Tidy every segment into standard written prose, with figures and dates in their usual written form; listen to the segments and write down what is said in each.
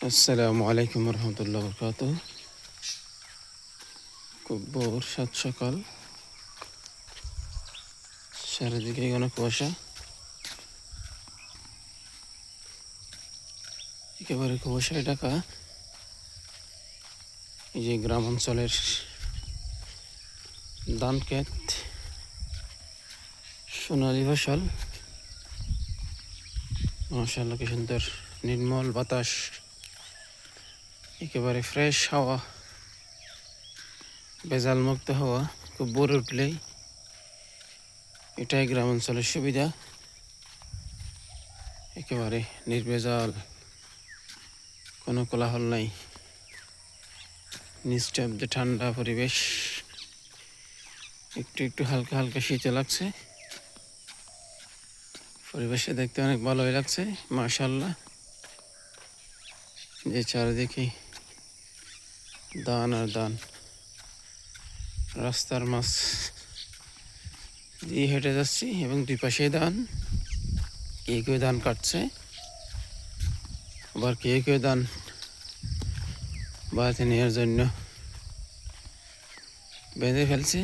আসসালামু আলাইকুম রহমতুল্লাহ বরকাত। খুব ভোর সাত সকাল, চারিদিকে ঘন কুয়াশা, একেবারে কুয়াশায় ঢাকা। এই যে গ্রাম অঞ্চলের ধান ক্ষেত, সোনালী ফসল, মাশাআল্লাহ কি সুন্দর নির্মল বাতাস, একেবারে ফ্রেশ হাওয়া, ভেজাল মুক্ত হাওয়া। খুব ভোরে উঠলেই এটাই গ্রাম অঞ্চলের সুবিধা, একেবারে নির্ভেজাল, কোনো কোলাহল নাই, নিস্তব্ধ ঠান্ডা পরিবেশ। একটু একটু হালকা হালকা শীতে লাগছে, পরিবেশে দেখতে অনেক ভালোই লাগছে মাশাআল্লাহ। যে চারিদিকে ধান আর ধান, রাস্তার মাছ দিয়ে হেঁটে যাচ্ছি এবং দুই পাশে ধান। কেউ ধান কাটছে, আবার কেউ ধান বাড়িতে নেওয়ার জন্য বেঁধে ফেলছে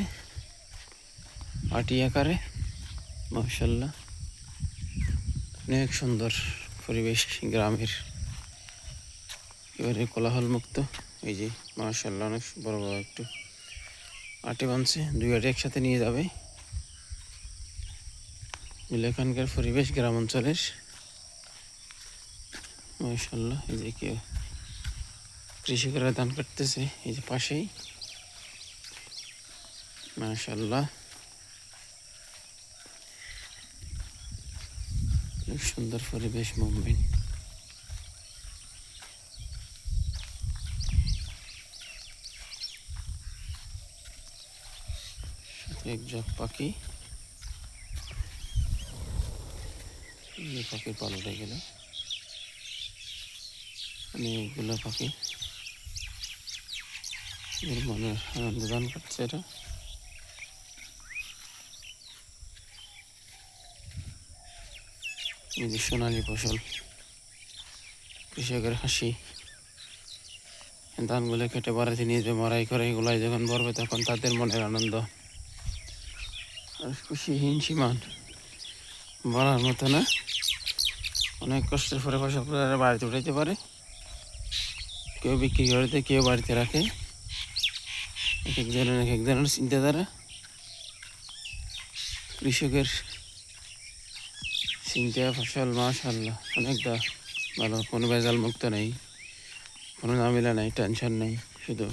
আটি আকারে। মাশাআল্লাহ অনেক সুন্দর পরিবেশ গ্রামের, এবারে কোলাহল মুক্ত। এই যে মাশাআল্লাহ অনেক বড় বড় একটু আটি বানছে, দুই আটি একসাথে নিয়ে যাবে। এখানকার পরিবেশ গ্রাম অঞ্চলের মাশাআল্লাহ। এই যে কেউ কৃষকেরা ধান কাটতেছে, এই যে পাশেই মাশাআল্লাহ অনেক সুন্দর পরিবেশ মুভমেন্ট। এক ঝাঁক পাখি, পাখির পালটে গেল, অনেকগুলো পাখি মনে আনন্দ দান করছে। এটা এই যে সোনালী ফসল, কৃষকের হাসি। ধানগুলো কেটে বাড়িতে নিয়ে যে মারাই করে, এগুলাই যখন ভরবে তখন তাদের মনের আনন্দ আর খুশি হিমশিমান বলার মতো না। অনেক কষ্টের পরে ফসল বাড়িতে উঠাইতে পারে, কেউ বিক্রি করে দেয়, কেউ বাড়িতে রাখে। এক একজনের চিন্তাধারা। কৃষকের চিন্তা ফসল মাশাআল্লাহ অনেক ভালো, কোনো ভেজাল মুক্ত নেই, কোনো ঝামেলা নেই, টেনশন নেই, শুধু